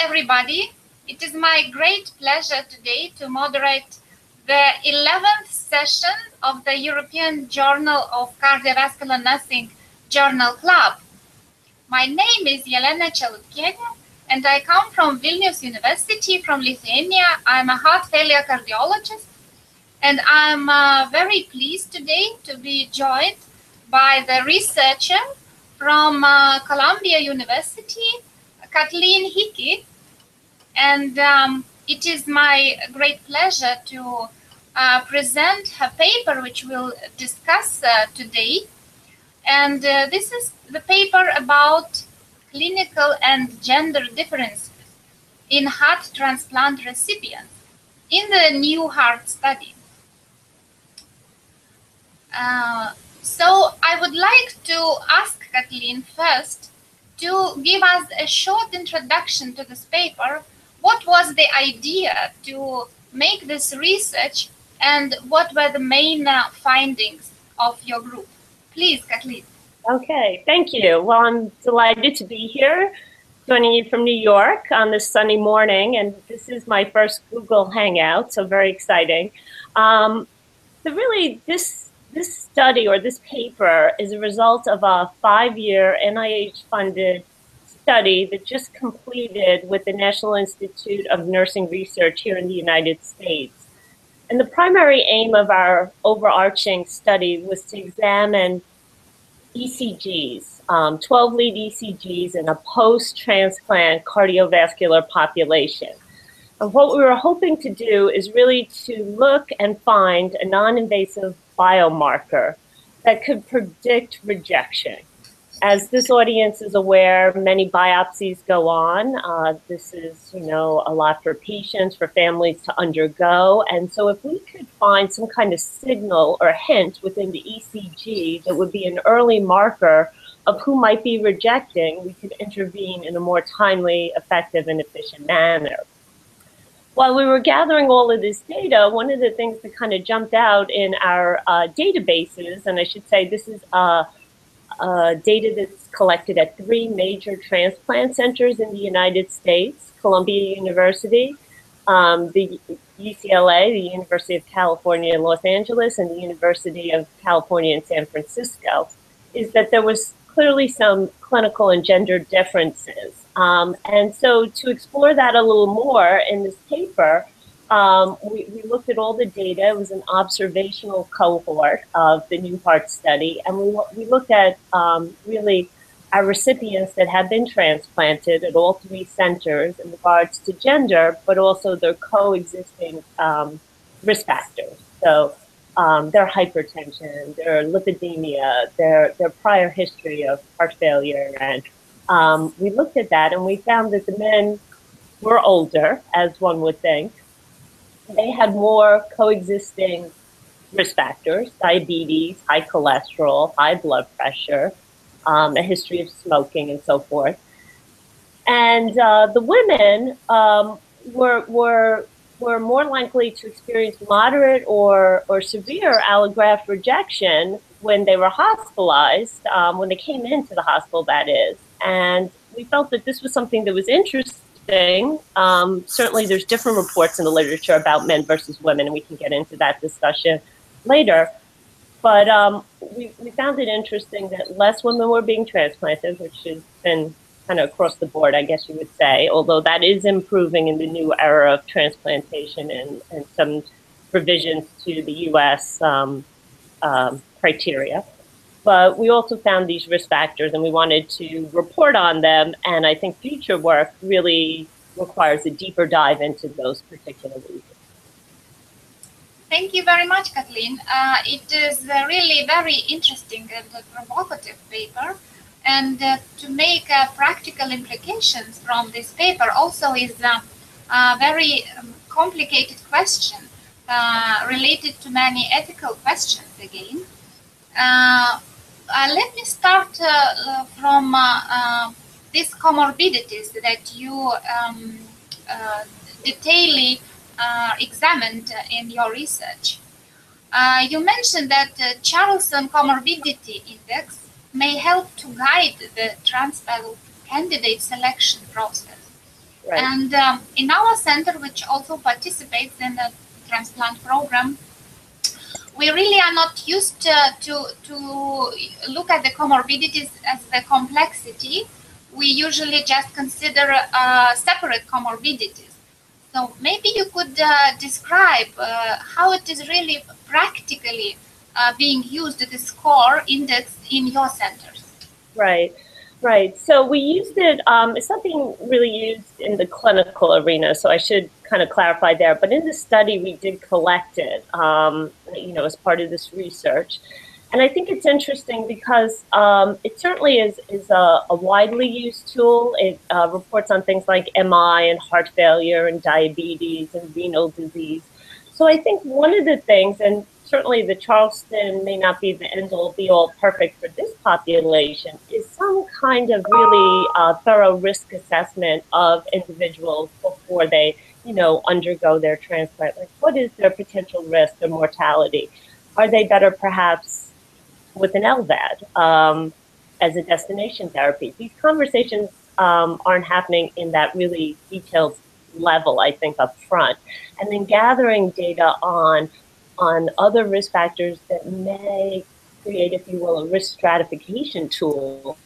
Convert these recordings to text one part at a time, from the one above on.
everybody. It is my great pleasure today to moderate the 11th session of the European Journal of Cardiovascular Nursing Journal Club. My name is Jelena Čelutkienė, and I come from Vilnius University from Lithuania. I'm a heart failure cardiologist, and I'm very pleased today to be joined by the researcher from Columbia University, Kathleen Hickey. And it is my great pleasure to present her paper, which we'll discuss today. And this is the paper about clinical and gender differences in heart transplant recipients in the new heart study. So I would like to ask Kathleen first to give us a short introduction to this paper. What was the idea to make this research, and what were the main findings of your group? Please, Kathleen. Okay, thank you. Well, I'm delighted to be here, joining you from New York on this sunny morning, and this is my first Google Hangout, so very exciting. So really, this study or this paper is a result of a 5-year NIH-funded study that just completed with the National Institute of Nursing Research here in the United States. And the primary aim of our overarching study was to examine ECGs, 12 lead ECGs in a post-transplant cardiovascular population. And what we were hoping to do is really to look and find a non-invasive biomarker that could predict rejection. As this audience is aware, many biopsies go on. This is, a lot for patients, for families to undergo. And so if we could find some kind of signal or hint within the ECG that would be an early marker of who might be rejecting, we could intervene in a more timely, effective, and efficient manner. While we were gathering all of this data, one of the things that kind of jumped out in our databases, and I should say this is data that's collected at 3 major transplant centers in the United States: Columbia University, the UCLA, the University of California in Los Angeles, and the University of California in San Francisco, is that there was clearly some clinical and gender differences. And so to explore that a little more in this paper, we looked at all the data. It was an observational cohort of the New Heart study, and we looked at really our recipients that had been transplanted at all 3 centers in regards to gender, but also their coexisting risk factors. So their hypertension, their lipidemia, their prior history of heart failure, and we looked at that, and we found that the men were older, as one would think. They had more coexisting risk factors: diabetes, high cholesterol, high blood pressure, a history of smoking, and so forth. And the women were more likely to experience moderate or severe allograft rejection when they were hospitalized, when they came into the hospital, that is. And we felt that this was something that was interesting. Certainly there's different reports in the literature about men versus women, and we can get into that discussion later. But we found it interesting that less women were being transplanted, which has been kind of across the board, I guess you would say, although that is improving in the new era of transplantation and some revisions to the US criteria. But we also found these risk factors, and we wanted to report on them. And I think future work really requires a deeper dive into those particular reasons. Thank you very much, Kathleen. It is really very interesting and provocative paper. And to make practical implications from this paper also is a very complicated question related to many ethical questions again. Let me start from these comorbidities that you detailedly examined in your research. You mentioned that Charlson Comorbidity Index may help to guide the transplant candidate selection process. Right. And in our center, which also participates in the transplant program, we really are not used to look at the comorbidities as the complexity. We usually just consider separate comorbidities. So maybe you could describe how it is really practically being used, the score index in your centers. Right. Right. So we used it, it's something really used in the clinical arena, so I should kind of clarify there. But in the study, we did collect it, as part of this research. And I think it's interesting because it certainly is a widely used tool. It reports on things like MI and heart failure and diabetes and renal disease. So I think one of the things, and certainly the Charleston may not be the end-all be-all perfect for this population, is some kind of really thorough risk assessment of individuals before they, undergo their transplant. Like, what is their potential risk of mortality? Are they better perhaps with an LVAD as a destination therapy? These conversations aren't happening in that really detailed level, I think, up front. And then gathering data on other risk factors that may create, if you will, a risk stratification tool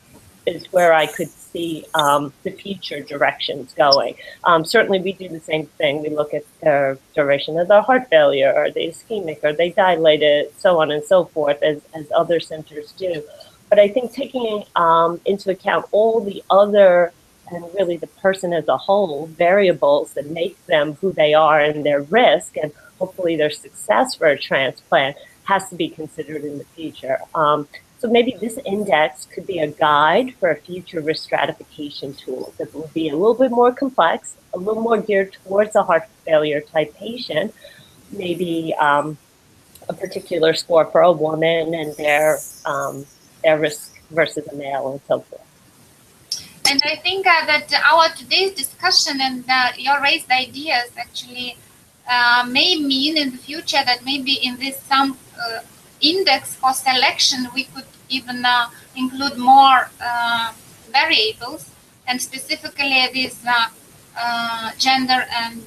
is where I could see the future directions going. Certainly we do the same thing. We look at their duration of their heart failure, are they ischemic, are they dilated, so on and so forth, as other centers do. But I think taking into account all the other, and really the person as a whole, variables that make them who they are and their risk, and hopefully their success for a transplant, has to be considered in the future. So maybe this index could be a guide for a future risk stratification tool that will be a little bit more complex, a little more geared towards a heart failure type patient, maybe a particular score for a woman and their risk versus a male and so forth. And I think that our today's discussion and your raised ideas actually may mean in the future that maybe in this some index for selection we could even include more variables, and specifically these gender and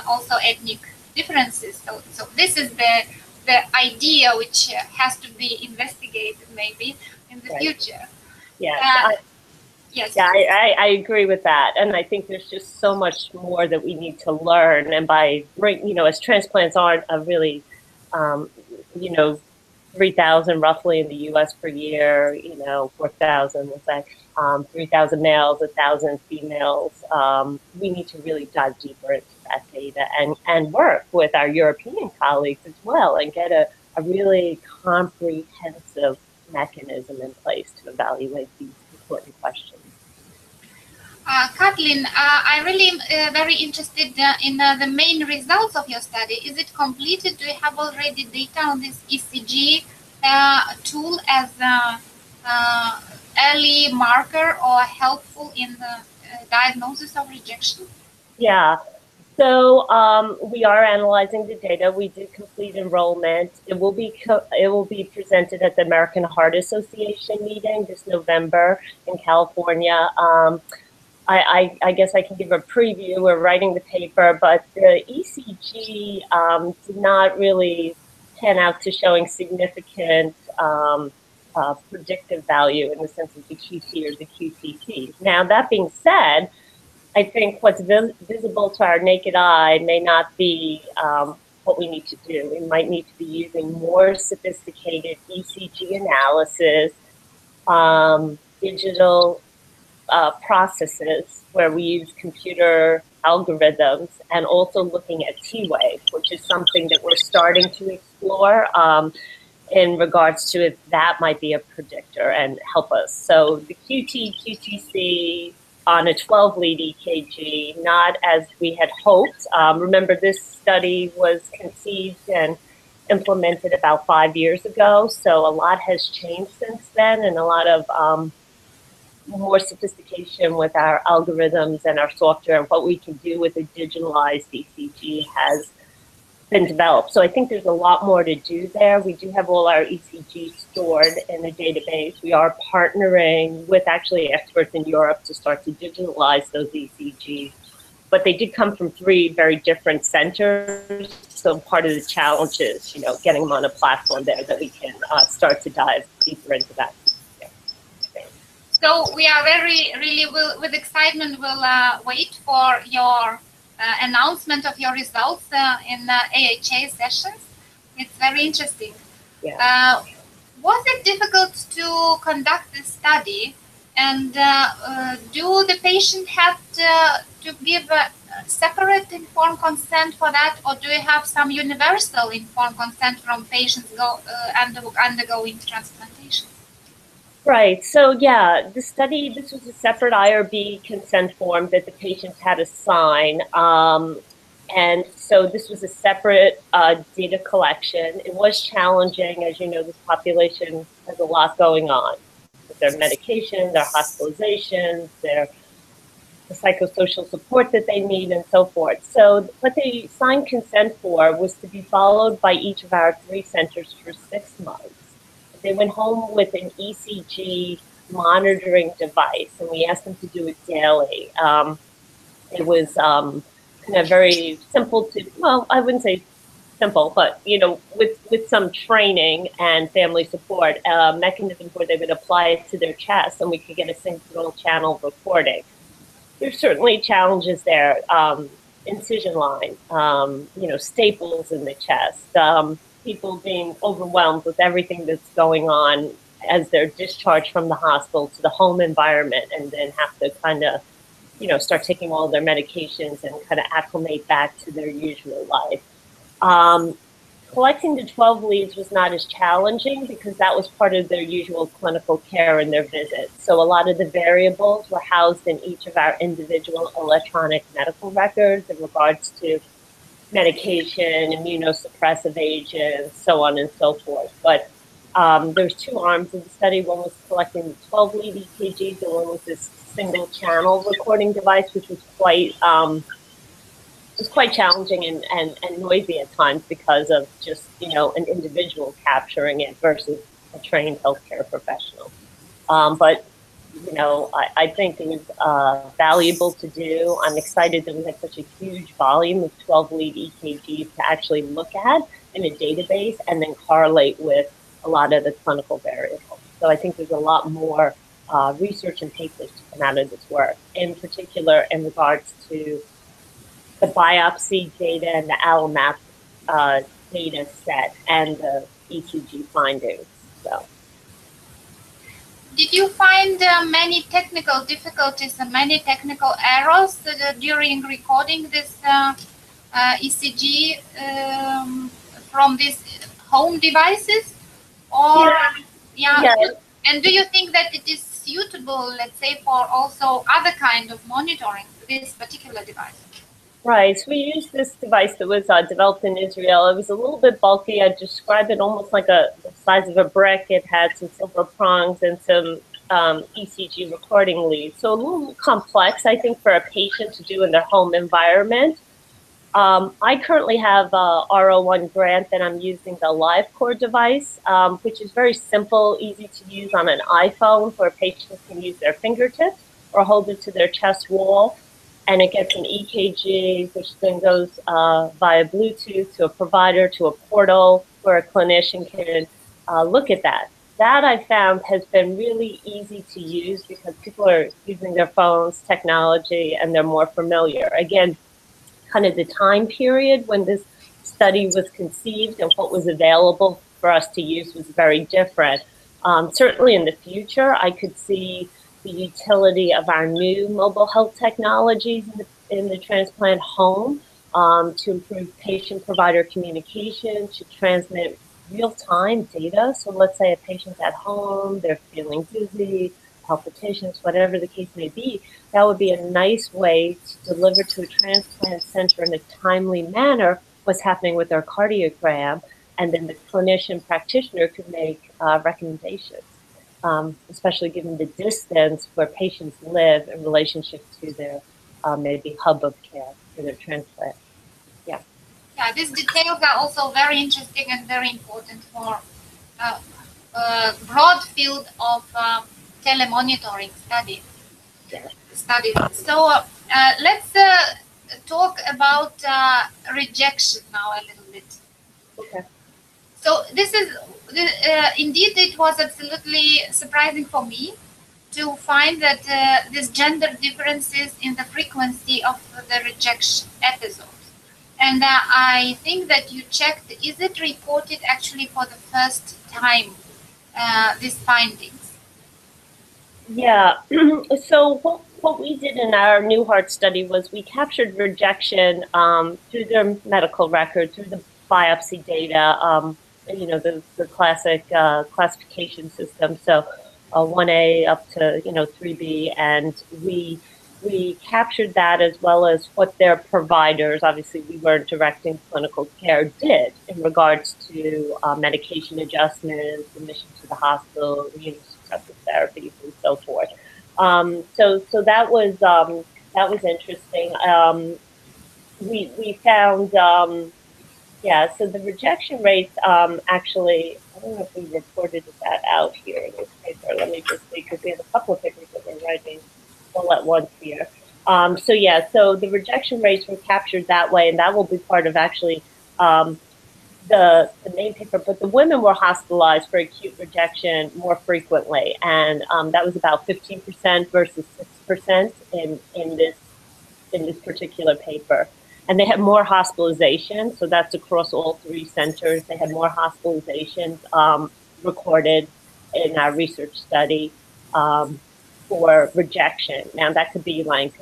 also ethnic differences. So this is the idea which has to be investigated maybe in the future. Yeah. Yes. Yeah, I agree with that. And I think there's just so much more that we need to learn. And as transplants aren't a really, 3,000 roughly in the US per year, 4,000, let's say, 3,000 males, 1,000 females. We need to really dive deeper into that data and work with our European colleagues as well and get a really comprehensive mechanism in place to evaluate these important questions. Kathleen, I really am very interested in the main results of your study. Is it completed? Do you have already data on this ECG tool as an early marker or helpful in the diagnosis of rejection? Yeah. So we are analyzing the data. We did complete enrollment. It will be presented at the American Heart Association meeting this November in California. I guess I can give a preview. We're writing the paper, but the ECG did not really pan out to showing significant predictive value in the sense of the QT or the QTT. Now, that being said, I think what's visible to our naked eye may not be what we need to do. We might need to be using more sophisticated ECG analysis, digital processes where we use computer algorithms, and also looking at T-wave, which is something that we're starting to explore in regards to if that might be a predictor and help us. So the QT, QTC on a 12-lead EKG, not as we had hoped. Remember, this study was conceived and implemented about 5 years ago, so a lot has changed since then, and a lot of more sophistication with our algorithms and our software and what we can do with a digitalized ECG has been developed. So I think there's a lot more to do there. We do have all our ECG stored in a database. We are partnering with actually experts in Europe to start to digitalize those ECGs. but they did come from 3 very different centers. So part of the challenge is, getting them on a platform there that we can start to dive deeper into that. So we are really with excitement, we'll wait for your announcement of your results in AHA sessions. It's very interesting. Yeah. Was it difficult to conduct this study? And do the patient have to give a separate informed consent for that, or do you have some universal informed consent from patients undergoing transplantation? Right. So yeah, the study, this was a separate IRB consent form that the patients had to sign. And so this was a separate data collection. It was challenging. As you know, this population has a lot going on with their medication, their hospitalizations, the psychosocial support that they need, and so forth. So what they signed consent for was to be followed by each of our 3 centers for 6 months. They went home with an ECG monitoring device, and we asked them to do it daily. It was kind of very simple to, well, I wouldn't say simple, but, with some training and family support, mechanism where they would apply it to their chest and we could get a single channel recording. There's certainly challenges there, incision line, staples in the chest, people being overwhelmed with everything that's going on as they're discharged from the hospital to the home environment, and then have to kind of, start taking all their medications and kind of acclimate back to their usual life. Collecting the 12 leads was not as challenging because that was part of their usual clinical care and their visits. So a lot of the variables were housed in each of our individual electronic medical records in regards to medication, immunosuppressive agents, so on and so forth. But there's 2 arms of the study. One was collecting the 12 lead EKGs, and one was this single channel recording device, which was quite challenging and noisy at times because of just, an individual capturing it versus a trained healthcare professional. But, I think it was valuable to do. I'm excited that we had such a huge volume of 12 lead EKGs to actually look at in a database and then correlate with a lot of the clinical variables. So I think there's a lot more research and papers to come out of this work, in particular in regards to the biopsy data and the AlloMap data set and the ECG findings. So, did you find many technical difficulties and many technical errors during recording this ECG from these home devices? Or yeah. And do you think that it is suitable, let's say, for also other kind of monitoring, this particular device? Right. So we used this device that was developed in Israel. It was a little bit bulky. I'd describe it almost like the size of a brick. It had some silver prongs and some ECG recording leads. So a little complex, I think, for a patient to do in their home environment. I currently have a R01 grant that I'm using the LiveCore device, which is very simple, easy to use on an iPhone, where patients can use their fingertips or hold it to their chest wall. And it gets an EKG, which then goes via Bluetooth to a provider, to a portal where a clinician can look at that. That I found has been really easy to use because people are using their phones, technology, and they're more familiar. Again, kind of the time period when this study was conceived and what was available for us to use was very different. Certainly in the future, I could see the utility of our new mobile health technologies in the transplant home to improve patient-provider communication, to transmit real-time data. So let's say a patient's at home, they're feeling dizzy, palpitations, whatever the case may be, that would be a nice way to deliver to a transplant center in a timely manner what's happening with their cardiogram, and then the clinician practitioner could make recommendations. Especially given the distance where patients live in relationship to their maybe hub of care for their transplant. Yeah. Yeah, these details are also very interesting and very important for a broad field of telemonitoring studies. Yeah. So let's talk about rejection now a little bit. Okay. So this is, indeed, it was absolutely surprising for me to find that these gender differences in the frequency of the rejection episodes. And I think that you checked, is it reported actually for the first time, these findings? Yeah, so what we did in our New Heart study was we captured rejection through their medical record, through the biopsy data, you know, the classic classification system. So 1A up to, you know, 3B, and we captured that as well as what their providers, obviously we weren't directing clinical care, did in regards to medication adjustments, admission to the hospital, immunosuppressive therapies, and so forth. So that was interesting. We found, yeah, so the rejection rates actually, I don't know if we reported that out here in this paper. Let me just see, because we have a couple of papers that we're writing all at once here. So yeah, so the rejection rates were captured that way, and that will be part of actually the main paper. But the women were hospitalized for acute rejection more frequently, and that was about 15% versus 6% in this particular paper. And they had more hospitalizations, so that's across all 3 centers. They had more hospitalizations recorded in our research study for rejection. Now that could be like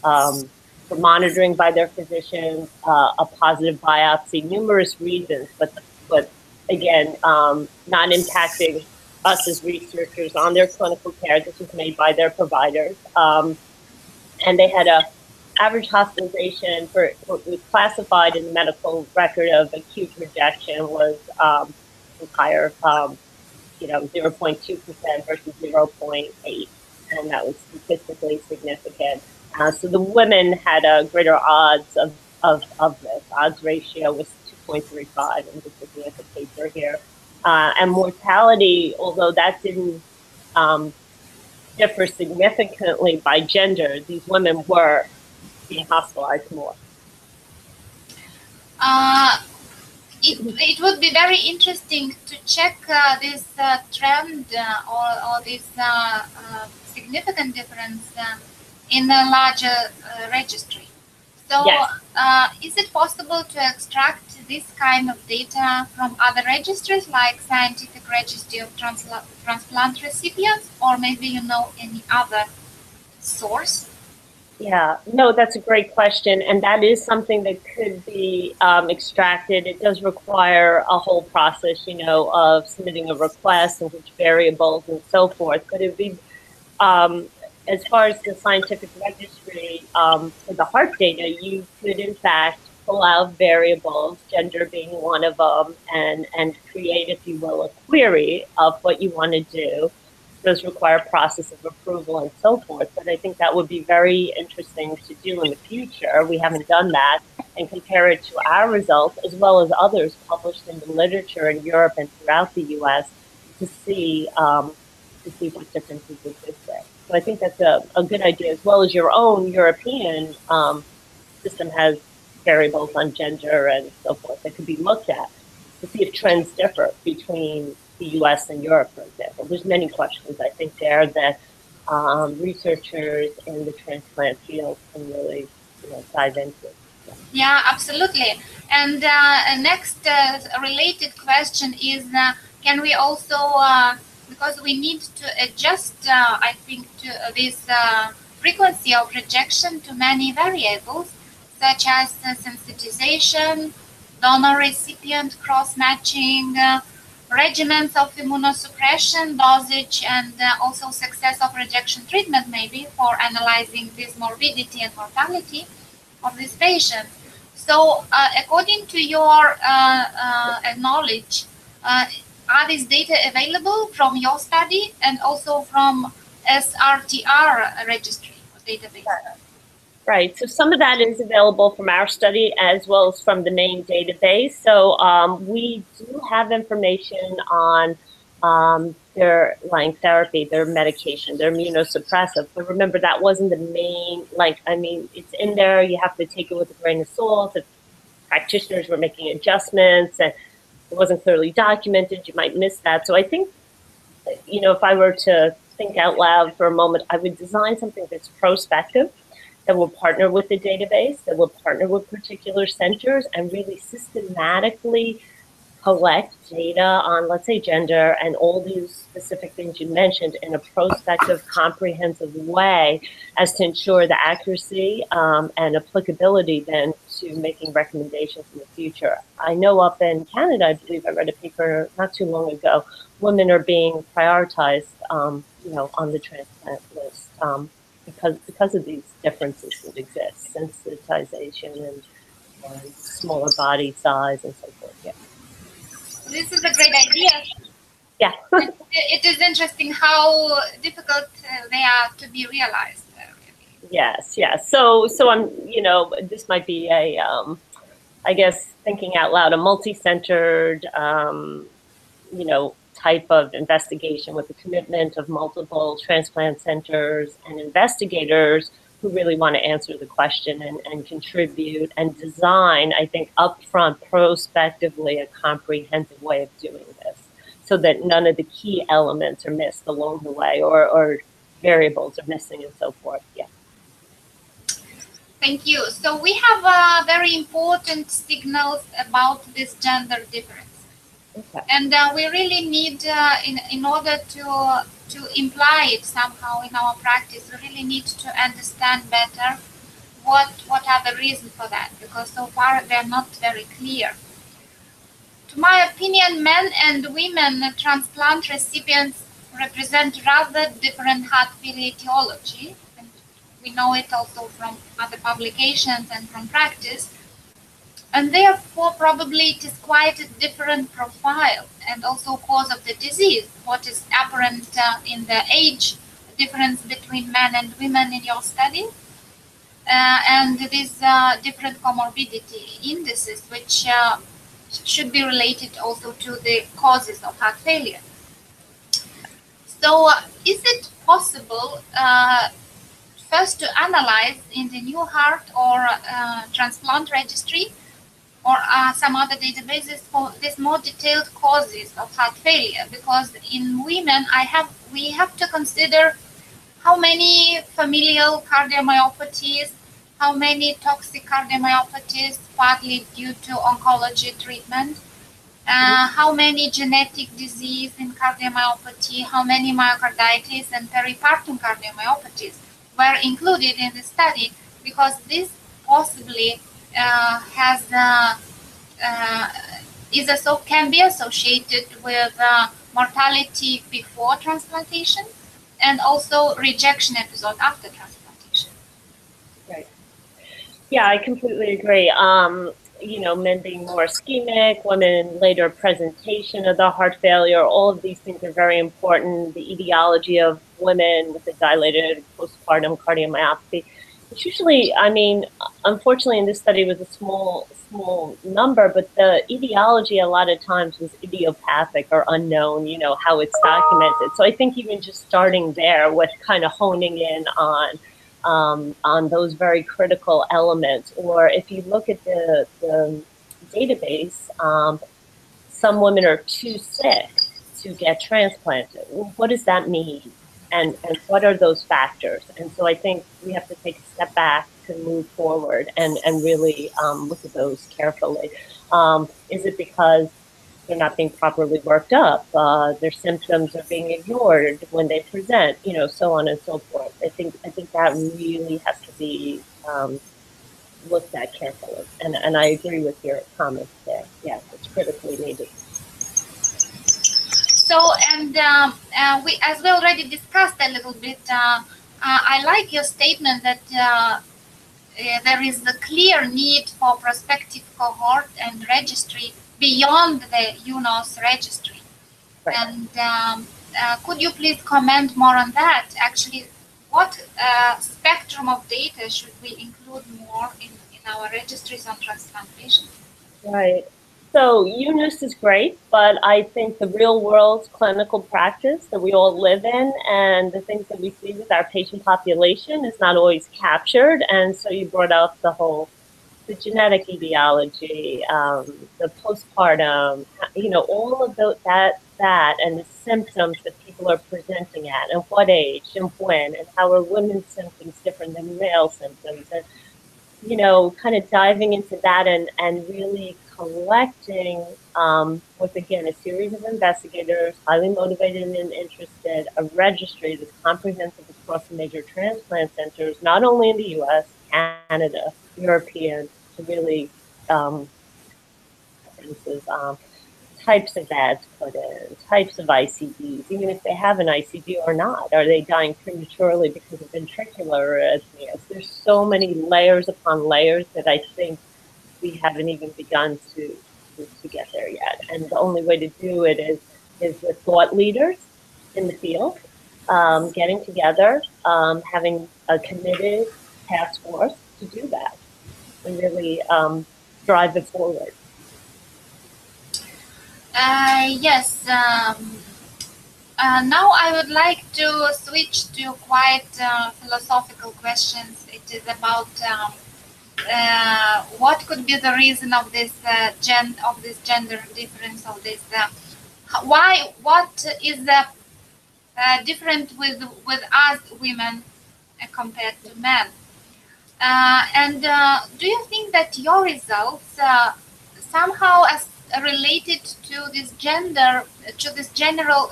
for monitoring by their physicians, a positive biopsy, numerous reasons, but again, not impacting us as researchers on their clinical care. This was made by their providers. And they had a average hospitalization for what was classified in the medical record of acute rejection was higher, you know, 0.2% versus 0.8%, and that was statistically significant. So the women had a greater odds of this. Odds ratio was 2.35, and just looking at the paper here. And mortality, although that didn't differ significantly by gender, these women were being hospitalized more. It would be very interesting to check this trend or this significant difference in a larger registry. So yes. Is it possible to extract this kind of data from other registries like Scientific Registry of Transplant Recipients, or maybe you know any other source? Yeah, no, that's a great question, and that is something that could be extracted. It does require a whole process, you know, of submitting a request and which variables and so forth. But it'd be, as far as the scientific registry for the heart data, you could in fact pull out variables, gender being one of them, and create, if you will, a query of what you want to do. Does require a process of approval and so forth, but I think that would be very interesting to do in the future. We haven't done that, and compare it to our results as well as others published in the literature in Europe and throughout the U.S. to see what differences exist there. So I think that's a good idea, as well as your own European system has variables on gender and so forth that could be looked at to see if trends differ between the U.S. and Europe, for example. There's many questions, I think, there that researchers in the transplant field can really, you know, dive into. Yeah, absolutely. And next related question is, can we also, because we need to adjust, I think, to this frequency of rejection to many variables, such as sensitization, donor-recipient cross-matching, regimens of immunosuppression, dosage, and also success of rejection treatment, maybe for analyzing this morbidity and mortality of this patient. So according to your knowledge, are these data available from your study and also from SRTR registry database? Right, so some of that is available from our study as well as from the main database. So we do have information on their line therapy, their medication, their immunosuppressive. But remember, that wasn't the main, it's in there. You have to take it with a grain of salt. If practitioners were making adjustments and it wasn't clearly documented, you might miss that. So I think, if I were to think out loud for a moment, I would design something that's prospective, that will partner with the database, that will partner with particular centers and really systematically collect data on, let's say, gender and all these specific things you mentioned in a prospective, comprehensive way as to ensure the accuracy and applicability then to making recommendations in the future. I know up in Canada, I believe I read a paper not too long ago, women are being prioritized, on the transplant list because of these differences that exist, sensitization and smaller body size and so forth. Yeah. This is a great idea. Yeah. It is interesting how difficult they are to be realized. Really. Yes, yes. So I'm, this might be a, I guess, thinking out loud, a multi-centered, type of investigation with the commitment of multiple transplant centers and investigators who really want to answer the question and contribute and design, I think, upfront, prospectively, a comprehensive way of doing this so that none of the key elements are missed along the way or variables are missing and so forth. Yeah. Thank you. So we have very important signals about this gender difference. Okay. And we really need, in order to imply it somehow in our practice, we really need to understand better what are the reasons for that, because so far they're not very clear. To my opinion, men and women transplant recipients represent rather different heart failure etiology. And we know it also from other publications and from practice. And therefore, probably it is quite a different profile and also cause of the disease. What is apparent in the age difference between men and women in your study, and these different comorbidity indices, which should be related also to the causes of heart failure. So, is it possible first to analyze in the New Heart or transplant registry or some other databases for these more detailed causes of heart failure? Because in women, we have to consider how many familial cardiomyopathies, how many toxic cardiomyopathies, partly due to oncology treatment, how many genetic disease in cardiomyopathy, how many myocarditis and peripartum cardiomyopathies were included in the study, because this possibly can be associated with mortality before transplantation and also rejection episode after transplantation. Right. Yeah, I completely agree. Men being more ischemic, women later presentation of the heart failure, all of these things are very important. The etiology of women with a dilated postpartum cardiomyopathy. It's usually, unfortunately in this study it was a small number, but the etiology a lot of times was idiopathic or unknown, how it's documented. So I think even just starting there with kind of honing in on those very critical elements. Or if you look at the database, some women are too sick to get transplanted. What does that mean? And what are those factors? And so I think we have to take a step back to move forward and really look at those carefully. Is it because they're not being properly worked up? Their symptoms are being ignored when they present, so on and so forth. I think that really has to be looked at carefully. And I agree with your comments there. Yeah, it's critically needed. So, and as we already discussed a little bit, I like your statement that there is a clear need for prospective cohort and registry beyond the UNOS registry. Right. And could you please comment more on that? Actually, what spectrum of data should we include more in our registries on transplantation? Right. So UNIS is great, but I think the real world clinical practice that we all live in and the things that we see with our patient population is not always captured. And so you brought up the genetic etiology, the postpartum, all of that and the symptoms that people are presenting at and what age and when and how are women's symptoms different than male symptoms. And kind of diving into that and really collecting, with, again, a series of investigators, highly motivated and interested, a registry that's comprehensive across the major transplant centers, not only in the U.S., Canada, European, to really, types of ads put in, types of ICDs, even if they have an ICD or not. Are they dying prematurely because of ventricular arrhythmias? There's so many layers upon layers that I think we haven't even begun to get there yet. And the only way to do it is with thought leaders in the field, getting together, having a committed task force to do that and really drive it forward. Yes. Now I would like to switch to quite philosophical questions. It is about what could be the reason of this gender difference, of this what is the different with us women compared to men, and do you think that your results somehow as related to this general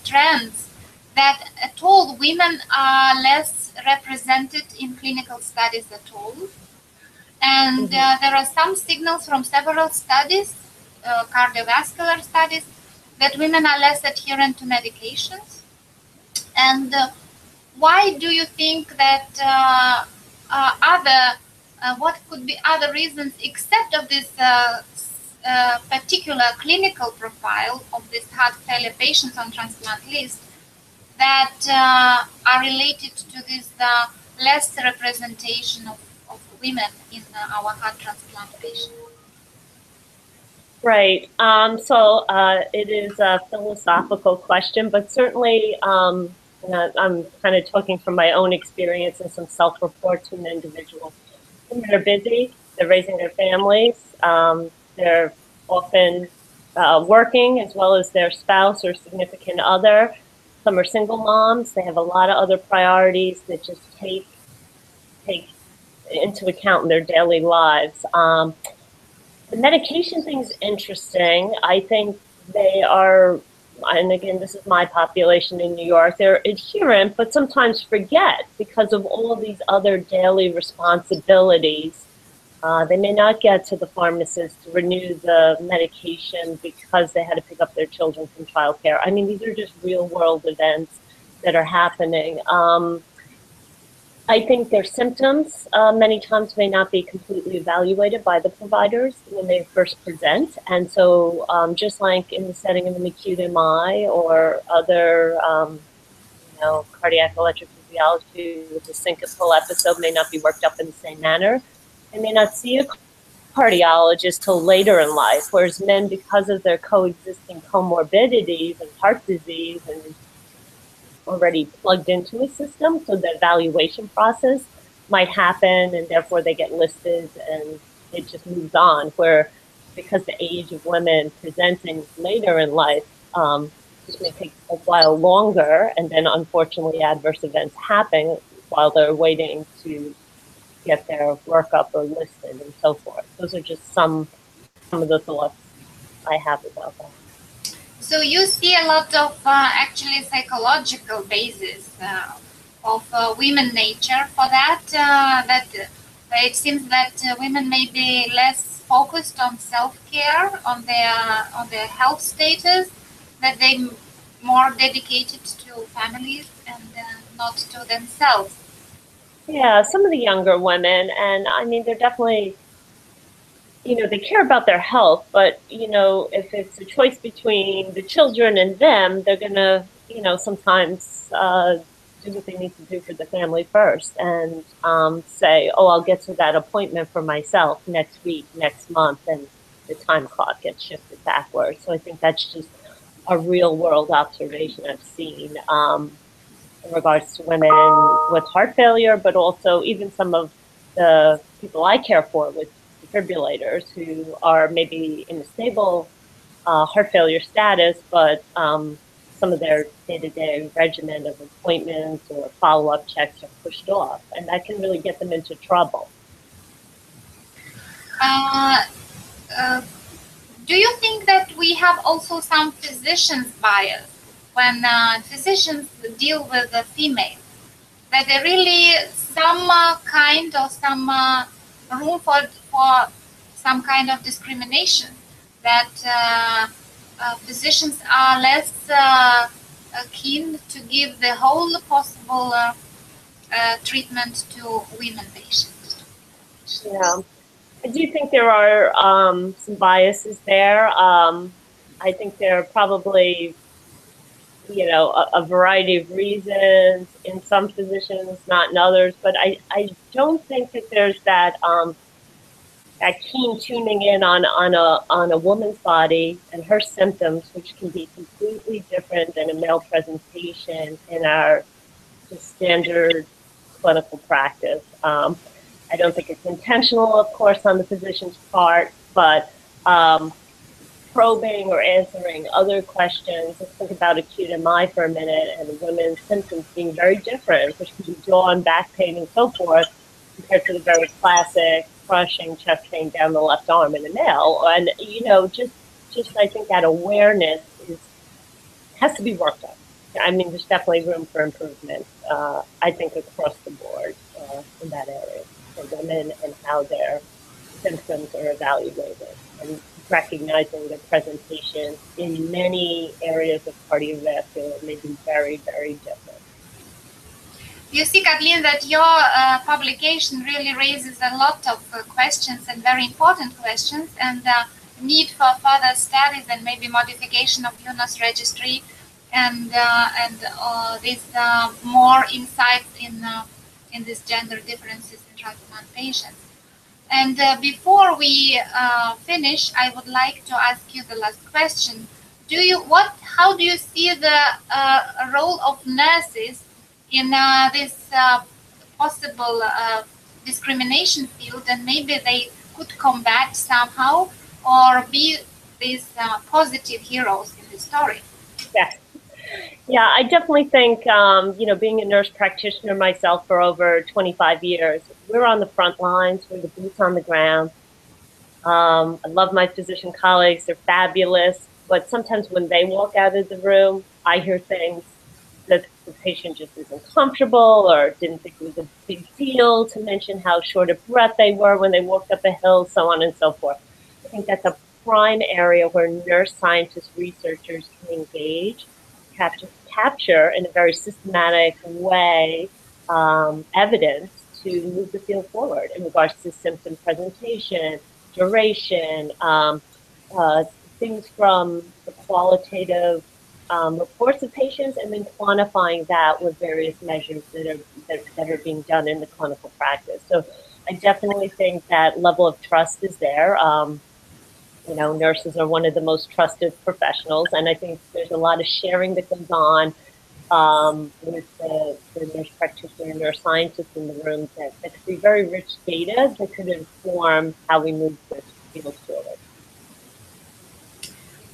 trends that told women are less represented in clinical studies at all? And there are some signals from several studies, cardiovascular studies, that women are less adherent to medications. And why do you think that what could be other reasons except of this particular clinical profile of these heart failure patients on transplant list that are related to this less representation of women in our heart transplant patients? Right. So it is a philosophical question, but certainly I'm kind of talking from my own experience and some self-reports from individuals. Women are busy. They're raising their families. They're often working as well as their spouse or significant other. Some are single moms. They have a lot of other priorities that just take into account in their daily lives. The medication thing is interesting. I think they are, and again, this is my population in New York, they're adherent, but sometimes forget because of all of these other daily responsibilities. They may not get to the pharmacist to renew the medication because they had to pick up their children from childcare. I mean, these are just real world events that are happening. I think their symptoms many times may not be completely evaluated by the providers when they first present. And so just like in the setting of an acute MI or other cardiac electrophysiology with a syncopal episode may not be worked up in the same manner. They may not see a cardiologist till later in life, whereas men, because of their coexisting comorbidities and heart disease and already plugged into a system, so the evaluation process might happen and therefore they get listed and it just moves on, where because the age of women presenting later in life just may take a while longer, and then unfortunately adverse events happen while they're waiting to get their workup or listed and so forth. Those are just some of the thoughts I have about that. So you see a lot of actually psychological basis of women nature for that. That it seems that women may be less focused on self-care, on their health status, that they more dedicated to families and not to themselves. Yeah, some of the younger women, and I mean, they're definitely, they care about their health, but, if it's a choice between the children and them, they're going to, sometimes do what they need to do for the family first and say, oh, I'll get to that appointment for myself next week, next month, and the time clock gets shifted backwards. So I think that's just a real world observation I've seen in regards to women with heart failure, but also even some of the people I care for with defibrillators who are maybe in a stable heart failure status, but some of their day-to-day regimen of appointments or follow-up checks are pushed off, and that can really get them into trouble. Do you think that we have also some physicians' bias when physicians deal with the female? That there really some kind of some room for some kind of discrimination, that physicians are less keen to give the whole possible treatment to women patients. Yeah, I do think there are some biases there. I think there are probably, you know, a variety of reasons in some physicians, not in others, but I don't think that there's that that keen tuning in on a woman's body and her symptoms, which can be completely different than a male presentation in our standard clinical practice. I don't think it's intentional, of course, on the physician's part, but probing or answering other questions. Let's think about acute MI for a minute and women's symptoms being very different, which can be jaw and back pain and so forth, compared to the very classic crushing chest pain down the left arm in a male. And, you know, just I think that awareness has to be worked on. I mean, there's definitely room for improvement, I think, across the board in that area for women and how their symptoms are evaluated, and recognizing the presentation in many areas of cardiovascular may be very, very different. You see, Kathleen, that your publication really raises a lot of questions, and very important questions, and need for further studies and maybe modification of UNOS registry, and with more insights in these gender differences in transplant patients. And before we finish, I would like to ask you the last question. How do you see the role of nurses in this possible discrimination field, and maybe they could combat somehow or be these positive heroes in the story? Yes. Yeah, I definitely think, you know, being a nurse practitioner myself for over 25 years, we're on the front lines, we're the boots on the ground. I love my physician colleagues, they're fabulous, but sometimes when they walk out of the room, I hear things that the patient just isn't comfortable or didn't think it was a big deal, to mention how short of breath they were when they walked up a hill, so on and so forth. I think that's a prime area where nurse scientists, researchers can engage, capture in a very systematic way evidence to move the field forward in regards to symptom presentation, duration, things from the qualitative reports of patients, and then quantifying that with various measures that are being done in the clinical practice. So I definitely think that level of trust is there. You know, nurses are one of the most trusted professionals, and I think there's a lot of sharing that goes on with the nurse practitioner, nurse scientists in the room that could be very rich data that could inform how we move this field forward.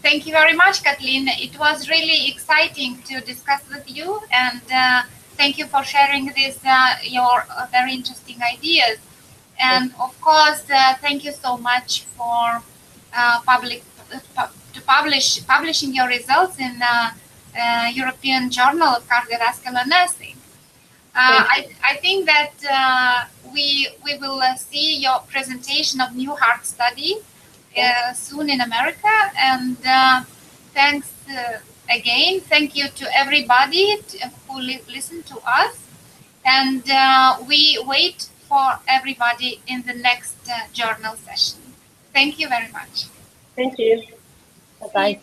Thank you very much, Kathleen. It was really exciting to discuss with you, and thank you for sharing this your very interesting ideas. And of course, thank you so much for publishing your results in European Journal of Cardiovascular Nursing. I think that we will see your presentation of new heart study soon in America, and thanks again. Thank you to everybody who listened to us, and we wait for everybody in the next journal session. Thank you very much. Thank you. Bye-bye.